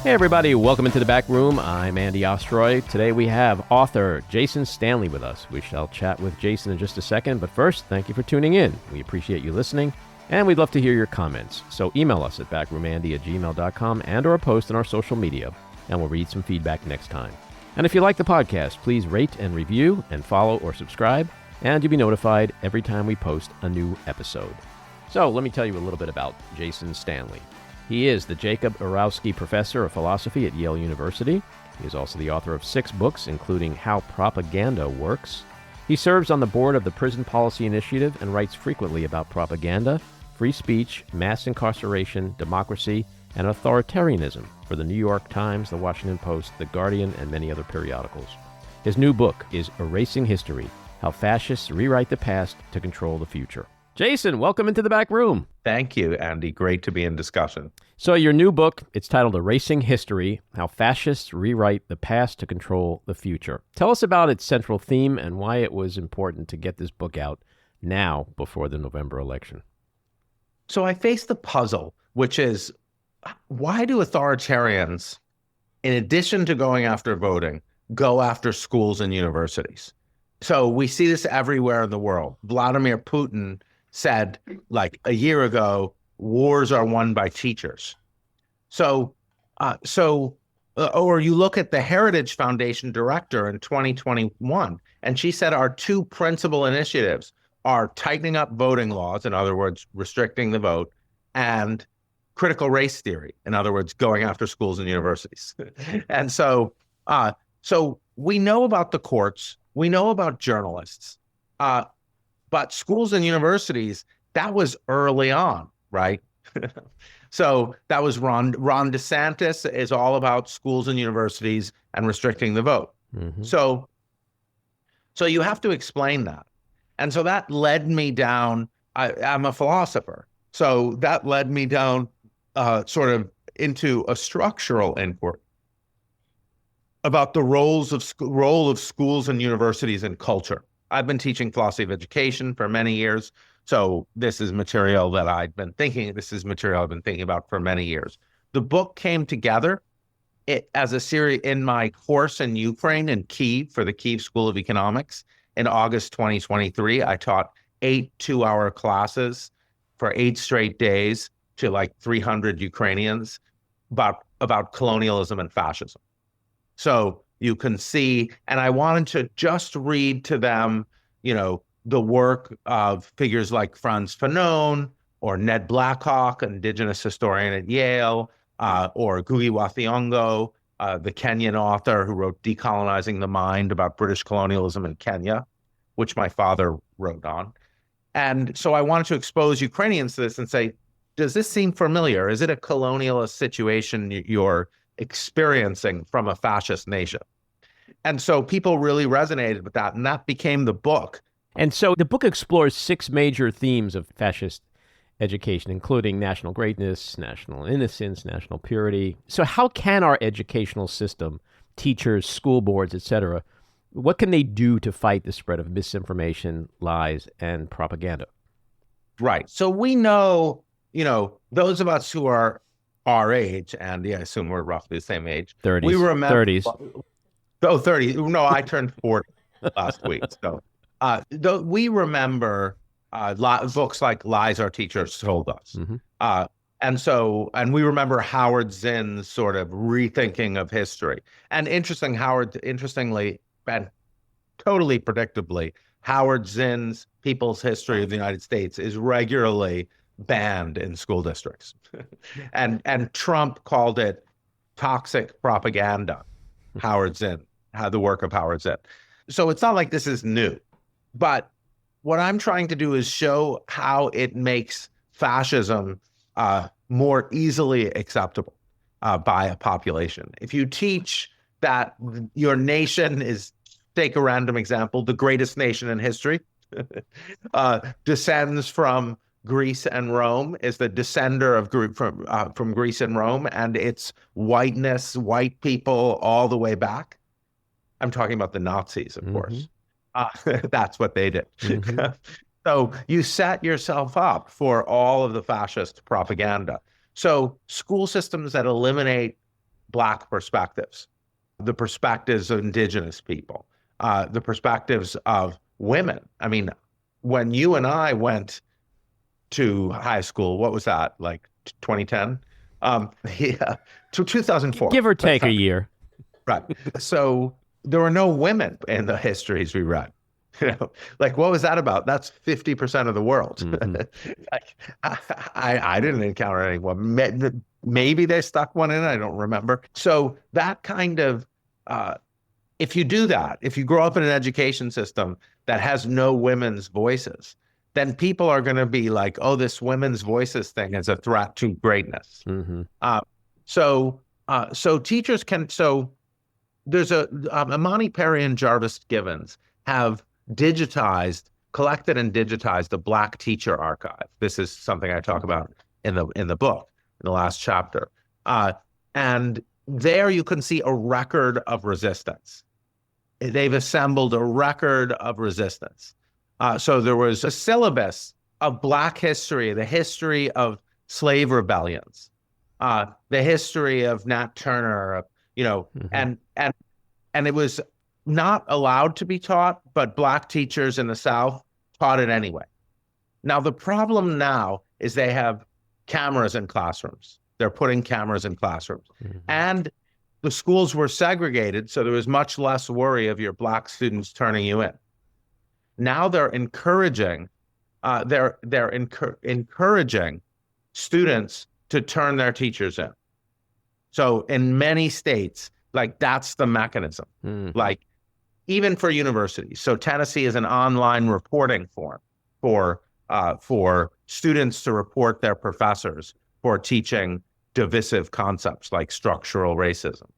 Hey everybody, welcome into the back room. I'm Andy Ostroy. Today we have author Jason Stanley with us. We shall chat with Jason in just a second, but first, thank you for tuning in. We appreciate you listening, and we'd love to hear your comments. So email us at backroomandy@gmail.com and or post on our social media, and we'll read some feedback next time. And if you like the podcast, please rate and review and follow or subscribe, and you'll be notified every time we post a new episode. So let me tell you a little bit about Jason Stanley. He is the Jacob Urowsky Professor of Philosophy at Yale University. He is also the author of 6 books, including How Propaganda Works. He serves on the board of the Prison Policy Initiative and writes frequently about propaganda, free speech, mass incarceration, democracy, and authoritarianism for the New York Times, the Washington Post, the Guardian, and many other periodicals. His new book is Erasing History: How Fascists Rewrite the Past to Control the Future. Jason, welcome into the back room. Thank you, Andy. Great to be in discussion. So your new book, it's titled Erasing History: How Fascists Rewrite the Past to Control the Future. Tell us about its central theme and why it was important to get this book out now before the November election. So I face the puzzle, which is, why do authoritarians, in addition to going after voting, go after schools and universities? So we see this everywhere in the world. Vladimir Putin said, like a year ago, wars are won by teachers. Or you look at the Heritage Foundation director in 2021, and she said our 2 principal initiatives are tightening up voting laws, in other words, restricting the vote, and critical race theory, in other words, going after schools and universities. And so we know about the courts, we know about journalists, but schools and universities, that was early on, right? So that was Ron DeSantis is all about schools and universities and restricting the vote. Mm-hmm. So you have to explain that. And so that led me down, I'm a philosopher. So that led me down sort of into a structural inquiry about the role of schools and universities in culture. I've been teaching philosophy of education for many years, so this is material I've been thinking about for many years. The book came together as a series in my course in Ukraine in Kyiv for the Kyiv School of Economics in August 2023. I taught 8 2-hour classes for 8 straight days to like 300 Ukrainians about colonialism and fascism. So you can see, and I wanted to just read to them, the work of figures like Frantz Fanon or Ned Blackhawk, an indigenous historian at Yale, or Ngugi wa Thiong'o, the Kenyan author who wrote Decolonizing the Mind about British colonialism in Kenya, which my father wrote on. And so I wanted to expose Ukrainians to this and say, does this seem familiar? Is it a colonialist situation you're experiencing from a fascist nation? And so people really resonated with that, and that became the book. And so the book explores 6 major themes of fascist education, including national greatness, national innocence, national purity. So how can our educational system, teachers, school boards, etc., what can they do to fight the spread of misinformation, lies, and propaganda? Right. So we know, those of us who are our age, and I assume we're roughly the same age. 30s. We remember 30s. Oh, 30. No, I turned 40 last week. So we remember books like Lies Our Teachers Told Us. Mm-hmm. And we remember Howard Zinn's sort of rethinking of history. And interestingly, and totally predictably, Howard Zinn's People's History of the United States is regularly banned in school districts. and Trump called it toxic propaganda, Howard Zinn, the work of Howard Zinn. So it's not like this is new. But what I'm trying to do is show how it makes fascism more easily acceptable by a population. If you teach that your nation is, take a random example, the greatest nation in history, descends from Greece and Rome, is the descender of from Greece and Rome, and its whiteness, white people all the way back. I'm talking about the Nazis, of course. That's what they did. Mm-hmm. So you set yourself up for all of the fascist propaganda. So school systems that eliminate Black perspectives, the perspectives of indigenous people, the perspectives of women. I mean, when you and I went to high school, what was that, like 2010? Yeah, to 2004. Give or take a year. Right. So there were no women in the histories we read. Like, what was that about? That's 50% of the world. Mm-hmm. Like, I didn't encounter anyone. Maybe they stuck one in, I don't remember. So that kind of, if you do that, if you grow up in an education system that has no women's voices, then people are going to be like, oh, this women's voices thing is a threat to greatness. Mm-hmm. So teachers can, so there's Imani Perry and Jarvis Givens have collected and digitized the Black Teacher Archive. This is something I talk about in the book, in the last chapter. And there you can see a record of resistance. They've assembled a record of resistance. So there was a syllabus of Black history, the history of slave rebellions, the history of Nat Turner, mm-hmm. and it was not allowed to be taught, but Black teachers in the South taught it anyway. Now, the problem now is they have cameras in classrooms. They're putting cameras in classrooms. Mm-hmm. And the schools were segregated, so there was much less worry of your Black students turning you in. Now they're encouraging, encouraging students to turn their teachers in. So in many states, like, that's the mechanism. Mm-hmm. Like, even for universities. So Tennessee is an online reporting form for students to report their professors for teaching divisive concepts like structural racism.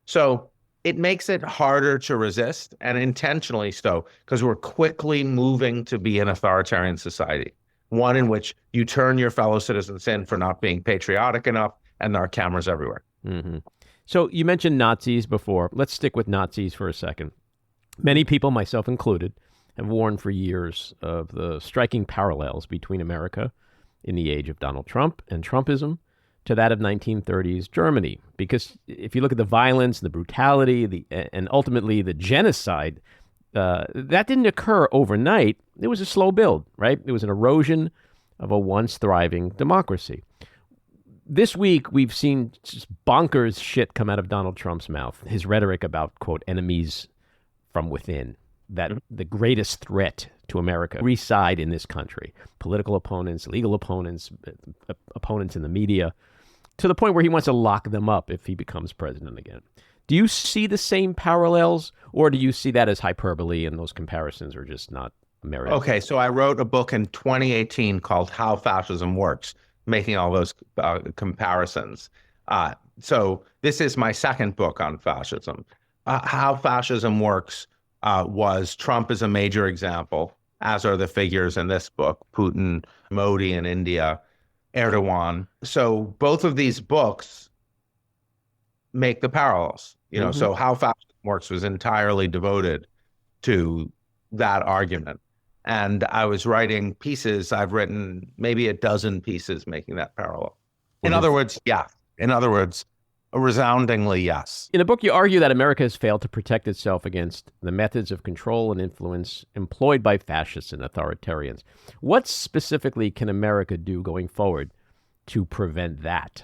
So it makes it harder to resist, and intentionally so, because we're quickly moving to be an authoritarian society, one in which you turn your fellow citizens in for not being patriotic enough, and there are cameras everywhere. Mm-hmm. So you mentioned Nazis before. Let's stick with Nazis for a second. Many people, myself included, have warned for years of the striking parallels between America in the age of Donald Trump and Trumpism to that of 1930s Germany. Because if you look at the violence, the brutality, and ultimately the genocide, that didn't occur overnight. It was a slow build, right? It was an erosion of a once thriving democracy. This week, we've seen just bonkers shit come out of Donald Trump's mouth. His rhetoric about, quote, enemies from within, that the greatest threat to America reside in this country. Political opponents, legal opponents, opponents in the media, to the point where he wants to lock them up if he becomes president again. Do you see the same parallels, or do you see that as hyperbole and those comparisons are just not merited? Okay, so I wrote a book in 2018 called How Fascism Works, making all those comparisons. So this is my second book on fascism. How Fascism Works was Trump is a major example, as are the figures in this book, Putin, Modi in India, Erdogan. So both of these books make the parallels. Mm-hmm. So How Fascism Works was entirely devoted to that argument. And I was writing pieces, I've written maybe a dozen pieces making that parallel. In other words, yeah. In other words, a resoundingly yes. In the book, you argue that America has failed to protect itself against the methods of control and influence employed by fascists and authoritarians. What specifically can America do going forward to prevent that?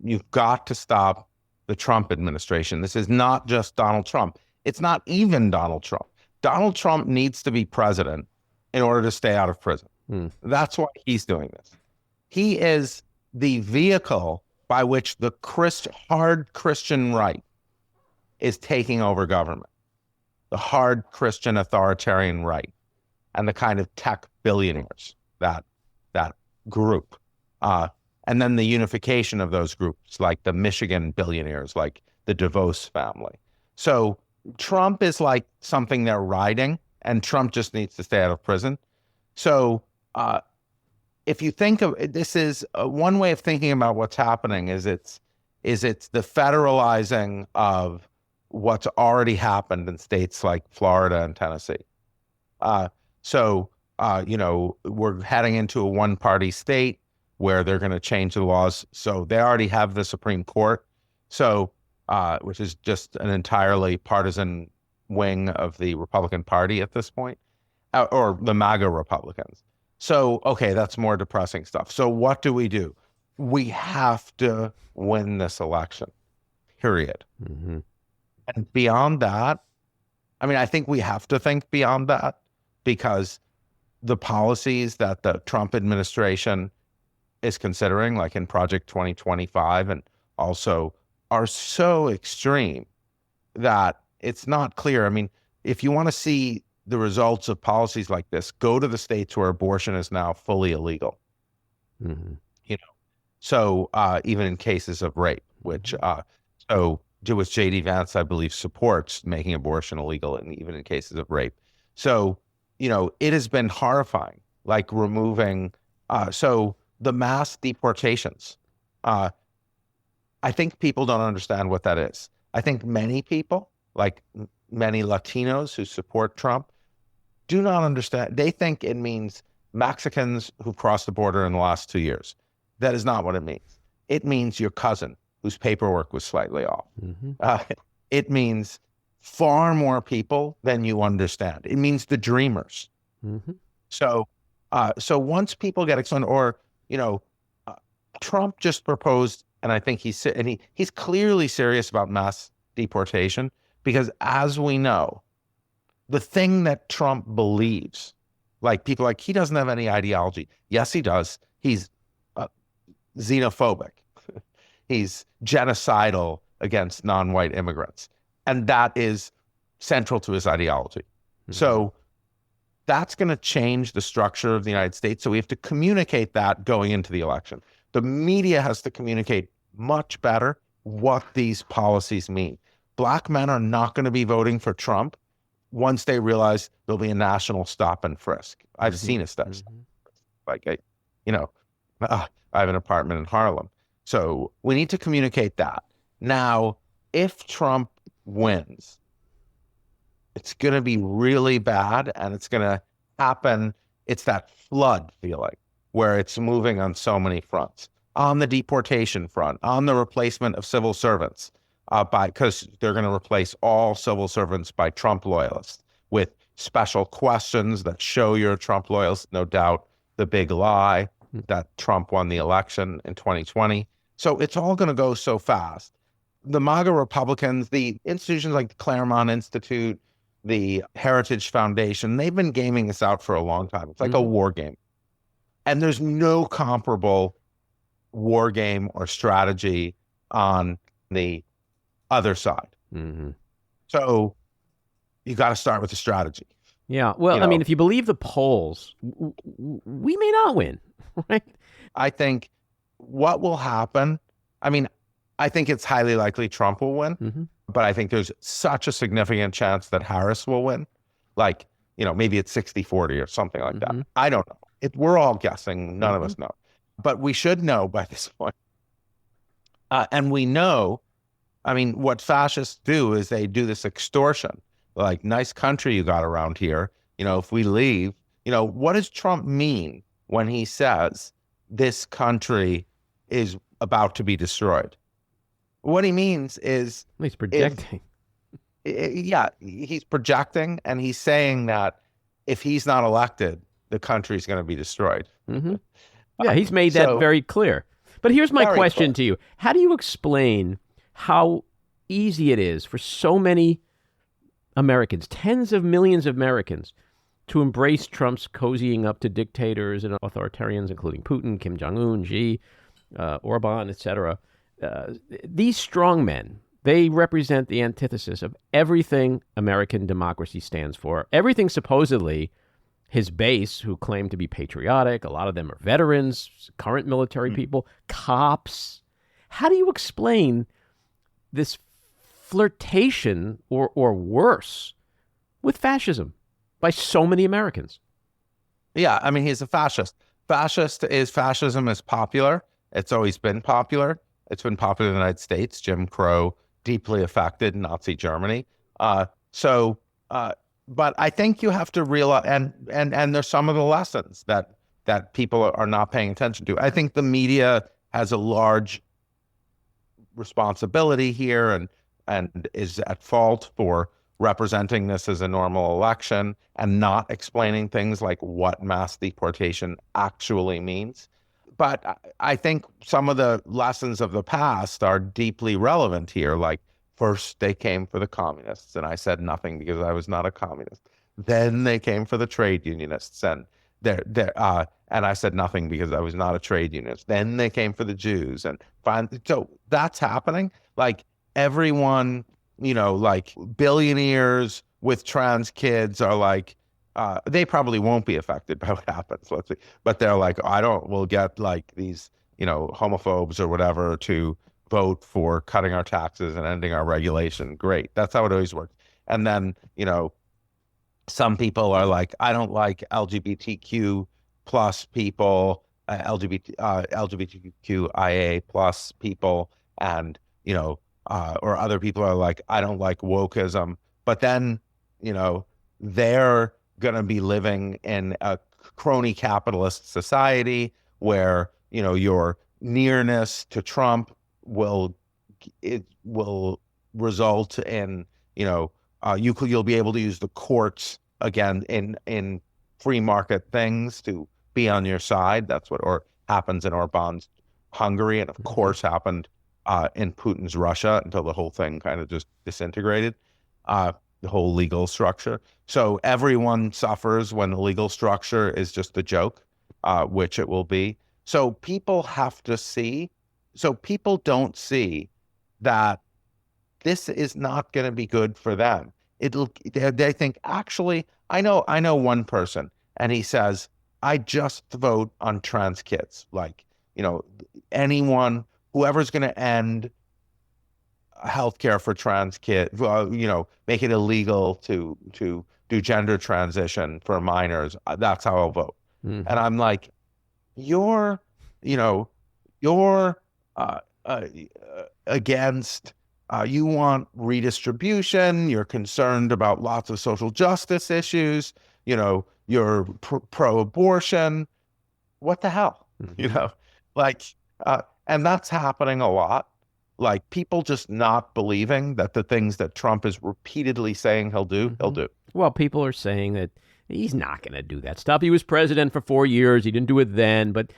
You've got to stop the Trump administration. This is not just Donald Trump. It's not even Donald Trump. Donald Trump needs to be president in order to stay out of prison. That's why he's doing this. He is the vehicle by which the hard Christian right is taking over government, the hard Christian authoritarian right, and the kind of tech billionaires, that group. And then the unification of those groups, like the Michigan billionaires, like the DeVos family. So Trump is like something they're riding, and Trump just needs to stay out of prison. So if you think of this, is one way of thinking about what's happening is it's the federalizing of what's already happened in states like Florida and Tennessee. So we're heading into a one-party state where they're going to change the laws. So they already have the Supreme Court. So which is just an entirely partisan wing of the Republican Party at this point, or the MAGA Republicans. So, okay, that's more depressing stuff. So what do? We have to win this election, period. Mm-hmm. And beyond that, I mean, I think we have to think beyond that, because the policies that the Trump administration is considering, like in Project 2025, and also are so extreme that it's not clear. I mean, if you want to see the results of policies like this, go to the states where abortion is now fully illegal. Mm-hmm. So even in cases of rape, which J.D. Vance, I believe, supports making abortion illegal, and even in cases of rape. So, it has been horrifying, like removing, so the mass deportations. I think people don't understand what that is. I think many people, like many Latinos who support Trump, do not understand. They think it means Mexicans who crossed the border in the last 2 years. That is not what it means. It means your cousin whose paperwork was slightly off. Mm-hmm. It means far more people than you understand. It means the dreamers. Mm-hmm. So once people get excited, or Trump just proposed, and I think he's clearly serious about mass deportation, because as we know, the thing that Trump believes, like people like, he doesn't have any ideology. Yes, he does. He's xenophobic. He's genocidal against non-white immigrants. And that is central to his ideology. Mm-hmm. So that's going to change the structure of the United States. So we have to communicate that going into the election. The media has to communicate much better what these policies mean. Black men are not going to be voting for Trump once they realize there'll be a national stop and frisk. I've mm-hmm. seen a stop. Mm-hmm. Like, I have an apartment in Harlem. So we need to communicate that. Now, if Trump wins, it's going to be really bad, and it's going to happen. It's that flood feeling where it's moving on so many fronts. On the deportation front, on the replacement of civil servants, because they're going to replace all civil servants by Trump loyalists with special questions that show you're a Trump loyalist. No doubt the big lie that Trump won the election in 2020. So it's all going to go so fast. The MAGA Republicans, the institutions like the Claremont Institute, the Heritage Foundation, they've been gaming this out for a long time. It's like a war game. And there's no comparable war game or strategy on the other side. Mm-hmm. So you got to start with the strategy. Yeah. Well, I mean, if you believe the polls, we may not win, right? I think what will happen, I mean, I think it's highly likely Trump will win, mm-hmm. but I think there's such a significant chance that Harris will win. Like, maybe it's 60-40 or something like mm-hmm. that. I don't know. We're all guessing. None mm-hmm. of us know. But we should know by this point. And we know, I mean, what fascists do is they do this extortion. Like, nice country you got around here. If we leave, what does Trump mean when he says this country is about to be destroyed? What he means is... He's projecting. He's projecting, and he's saying that if he's not elected, the country's going to be destroyed. Mm-hmm. Yeah, he's made that very clear. But here's my question to you. How do you explain how easy it is for so many Americans, tens of millions of Americans, to embrace Trump's cozying up to dictators and authoritarians, including Putin, Kim Jong-un, Xi, Orban, etc.? These strong men, they represent the antithesis of everything American democracy stands for. Everything supposedly his base, who claim to be patriotic, a lot of them are veterans, current military people, cops. How do you explain this flirtation or worse with fascism by so many Americans? Yeah, I mean, he's a fascist. Fascism is popular. It's always been popular. It's been popular in the United States. Jim Crow deeply affected Nazi Germany. But I think you have to realize, and there's some of the lessons that people are not paying attention to. I think the media has a large responsibility here, and and is at fault for representing this as a normal election and not explaining things like what mass deportation actually means. But I think some of the lessons of the past are deeply relevant here. Like, first they came for the communists, and I said nothing because I was not a communist. Then they came for the trade unionists, and and I said nothing because I was not a trade unionist. Then they came for the Jews, and so that's happening. Like everyone, like billionaires with trans kids are like, they probably won't be affected by what happens, let's see. But they're like, we'll get like these, homophobes or whatever to vote for cutting our taxes and ending our regulation. Great. That's how it always works. And then, some people are like, I don't like LGBTQ plus people, LGBTQIA plus people, and, or other people are like, I don't like wokeism. But then, they're going to be living in a crony capitalist society where, your nearness to Trump will result in, you'll be able to use the courts again in free market things to be on your side. That's what happens in Orban's Hungary, and of course happened in Putin's Russia until the whole thing kind of just disintegrated, the whole legal structure. So everyone suffers when the legal structure is just a joke, which it will be. So people have to see. So people don't see that this is not going to be good for them. They think, actually, I know one person, and he says, I just vote on trans kids. Like, anyone, whoever's going to end healthcare for trans kids, make it illegal to do gender transition for minors. That's how I'll vote. And I'm like, you're against, you want redistribution, you're concerned about lots of social justice issues, you're pro-abortion. What the hell? And that's happening a lot. Like people just not believing that the things that Trump is repeatedly saying he'll do, he'll do. Well, people are saying that he's not going to do that stuff. He was president for 4 years. He didn't do it then, but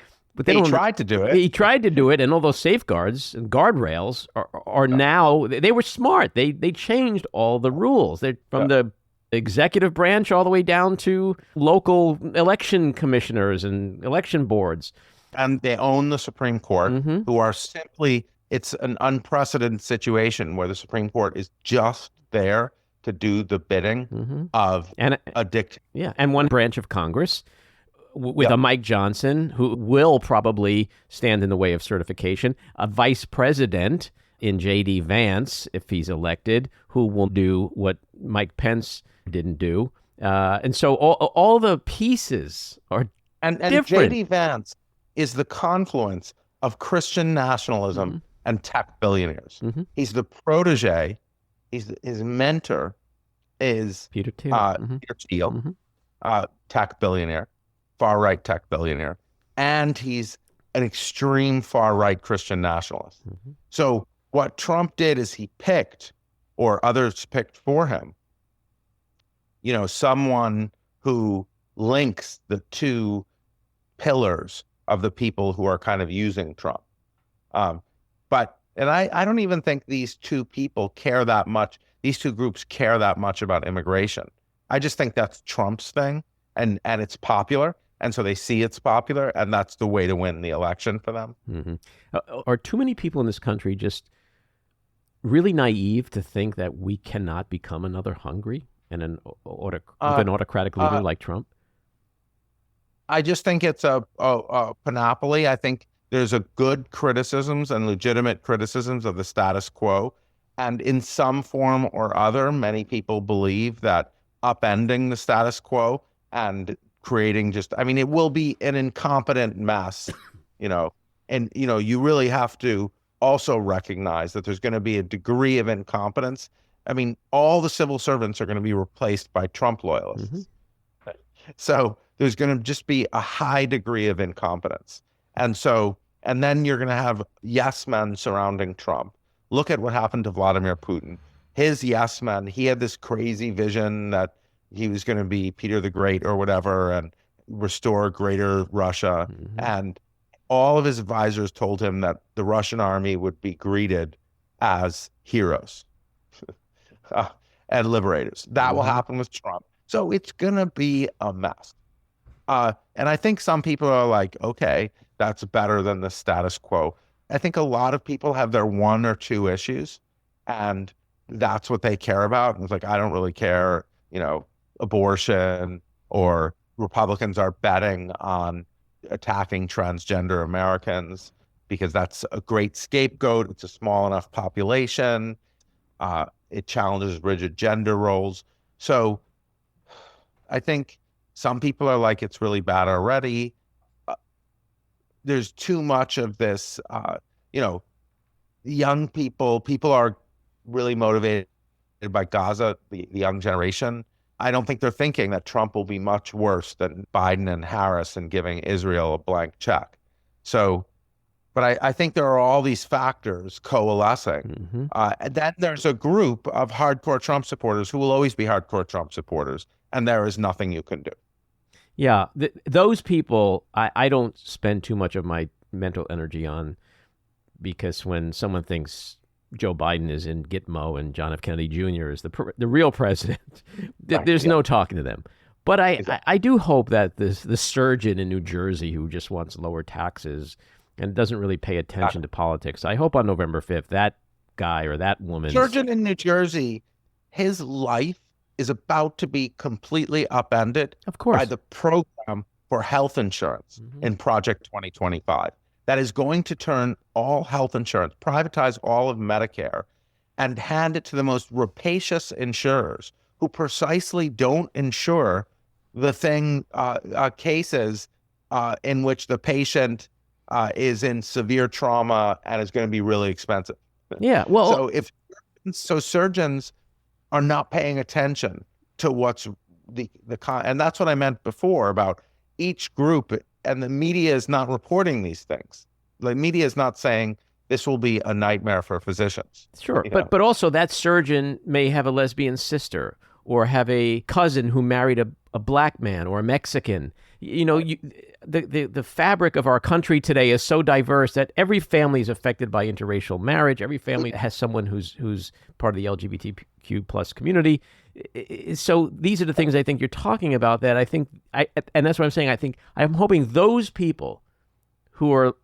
he tried to do it. He tried to do it, and all those safeguards and guardrails are now, they were smart. They changed all the rules. They're from the executive branch all the way down to local election commissioners and election boards. And they own the Supreme Court, who are simply, it's an unprecedented situation where the Supreme Court is just there to do the bidding of a dictator. Yeah, and one branch of Congress with a Mike Johnson, who will probably stand in the way of certification, a vice president in J.D. Vance, if he's elected, who will do what Mike Pence didn't do. And so all the pieces are different. And J.D. Vance is the confluence of Christian nationalism and tech billionaires. He's the protege. His mentor is Peter Thiel, tech billionaire, far-right tech billionaire, and he's an extreme far-right Christian nationalist. So what Trump did is he picked, or others picked for him, someone who links the two pillars of the people who are kind of using Trump. And I don't even think these two people care that much. These two groups care that much about immigration. I just think that's Trump's thing, and it's popular. And so they see it's popular, and that's the way to win the election for them. Are too many people in this country just really naive to think that we cannot become another Hungary and an autocratic leader like Trump? I just think it's a panoply. I think there's a good criticisms and legitimate criticisms of the status quo. And in some form or other, many people believe that upending the status quo and creating it will be an incompetent mess, and, you really have to also recognize that there's going to be a degree of incompetence. I mean, all the civil servants are going to be replaced by Trump loyalists. So there's going to just be a high degree of incompetence. And then you're going to have yes men surrounding Trump. Look at what happened to Vladimir Putin. his yes men. He had this crazy vision that he was going to be Peter the Great or whatever and restore greater Russia. Mm-hmm. And all of his advisors told him that the Russian army would be greeted as heroes and liberators. That will happen with Trump. So it's going to be a mess. And I think some people are like, okay, that's better than the status quo. I think a lot of people have their one or two issues, and that's what they care about. And it's like, I don't really care, abortion, or Republicans are betting on attacking transgender Americans because that's a great scapegoat. It's a small enough population. It challenges rigid gender roles. So I think some people are like, it's really bad already. There's too much of this, young people are really motivated by Gaza, the young generation. I don't think they're thinking that Trump will be much worse than Biden and Harris in giving Israel a blank check. So, but I think there are all these factors coalescing. And then there's a group of hardcore Trump supporters who will always be hardcore Trump supporters, and there is nothing you can do. Yeah, those people, I don't spend too much of my mental energy on, because when someone thinks Joe Biden is in Gitmo and John F. Kennedy Jr. is the real president, there's no talking to them. But I do hope that the surgeon in New Jersey who just wants lower taxes and doesn't really pay attention to politics, I hope on November 5th that guy or that woman. Surgeon in New Jersey, his life is about to be completely upended, of course, by the program for health insurance in Project 2025. That is going to turn all health insurance, privatize all of Medicare, and hand it to the most rapacious insurers who precisely don't insure the cases in which the patient is in severe trauma and is going to be really expensive. Yeah, well, so surgeons are not paying attention to what's and that's what I meant before about each group, and the media is not reporting these things. The media is not saying this will be a nightmare for physicians. Sure, but also that surgeon may have a lesbian sister or have a cousin who married a black man or a Mexican. The fabric of our country today is so diverse that every family is affected by interracial marriage. Every family has someone who's part of the LGBTQ plus community. So these are the things I think you're talking about that I think, and that's what I'm saying. I'm hoping those people who are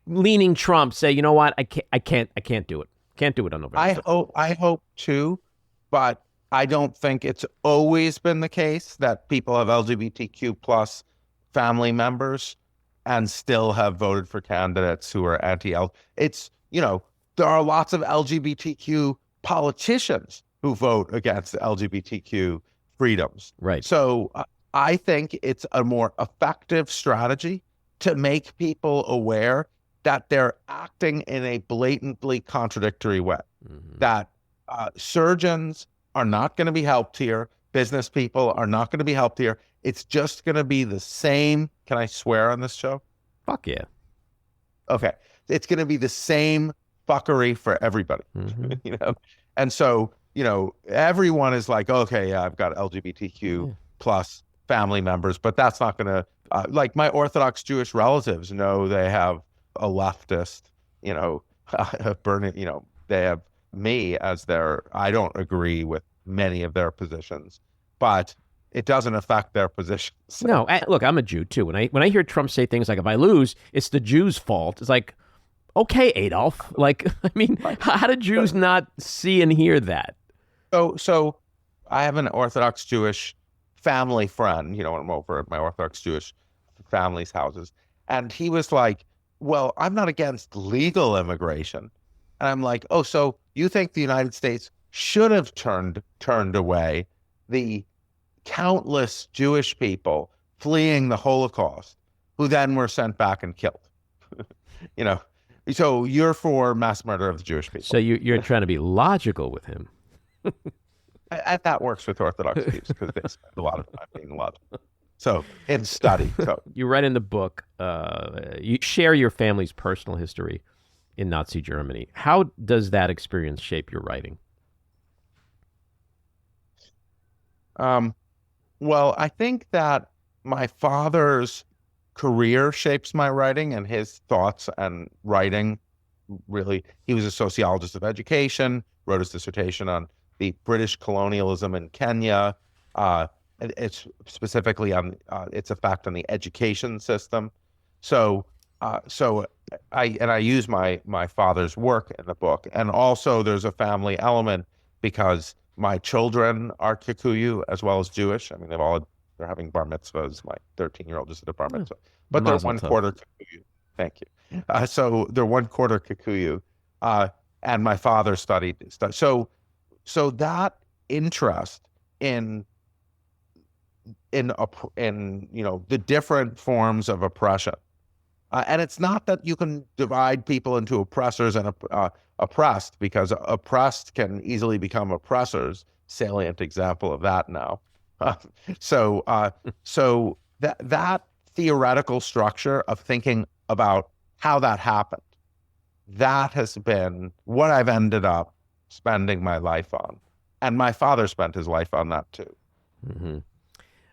leaning Trump say, you know what, I can't do it. Can't do it on November 5th. I hope too, but I don't think it's always been the case that people have LGBTQ plus family members and still have voted for candidates who are anti-L. It's, there are lots of LGBTQ politicians who vote against LGBTQ freedoms. Right. So I think it's a more effective strategy to make people aware that they're acting in a blatantly contradictory way, that surgeons are not going to be helped here. Business people are not going to be helped here. It's just going to be the same. Can I swear on this show? Fuck yeah. Okay. It's going to be the same fuckery for everybody, And so, everyone is like, okay, yeah, I've got LGBTQ plus family members, but that's not going to, like my Orthodox Jewish relatives know they have a leftist, burning, they have me as I don't agree with many of their positions, but it doesn't affect their positions. No, look, I'm a Jew too. When I hear Trump say things like, if I lose, it's the Jews' fault. It's like, okay, Adolf. Like, I mean, how do Jews not see and hear that? So I have an Orthodox Jewish family friend, when I'm over at my Orthodox Jewish family's houses. And he was like, well, I'm not against legal immigration. And I'm like, oh, so you think the United States should have turned away the countless Jewish people fleeing the Holocaust who then were sent back and killed? So you're for mass murder of the Jewish people. So you're trying to be logical with him. That works with Orthodox Jews because they spend a lot of time being logical. So in study. So you write in the book, you share your family's personal history in Nazi Germany. How does that experience shape your writing? Well, I think that my father's career shapes my writing, and his thoughts and writing really, he was a sociologist of education, wrote his dissertation on the British colonialism in Kenya. It's specifically on its effect on the education system. So, I use my father's work in the book, and also there's a family element because my children are Kikuyu as well as Jewish. I mean, they're having bar mitzvahs. My 13-year-old just did a bar mitzvah, but they're Mazel one tov. quarter Kikuyu. Thank you. So they're one quarter Kikuyu, and my father studied. So that interest in the different forms of oppression, and it's not that you can divide people into oppressors and oppressed, because oppressed can easily become oppressors. Salient example of that now. So that theoretical structure of thinking about how that happened, that has been what I've ended up spending my life on. And my father spent his life on that too. Mm-hmm.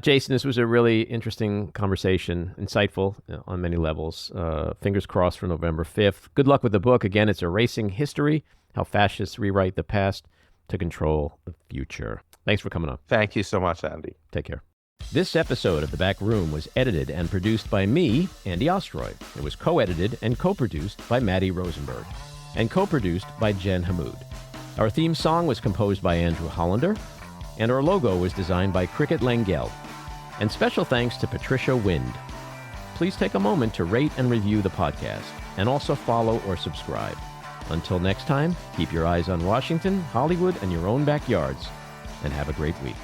Jason, this was a really interesting conversation, insightful on many levels. Fingers crossed for November 5th. Good luck with the book. Again, it's Erasing History, How Fascists Rewrite the Past to Control the Future. Thanks for coming on. Thank you so much, Andy. Take care. This episode of The Back Room was edited and produced by me, Andy Ostroy. It was co-edited and co-produced by Matty Rosenberg and co-produced by Jen Hammoud. Our theme song was composed by Andrew Hollander, and our logo was designed by Cricket Lengyel. And special thanks to Patricia Wind. Please take a moment to rate and review the podcast, and also follow or subscribe. Until next time, keep your eyes on Washington, Hollywood, and your own backyards, and have a great week.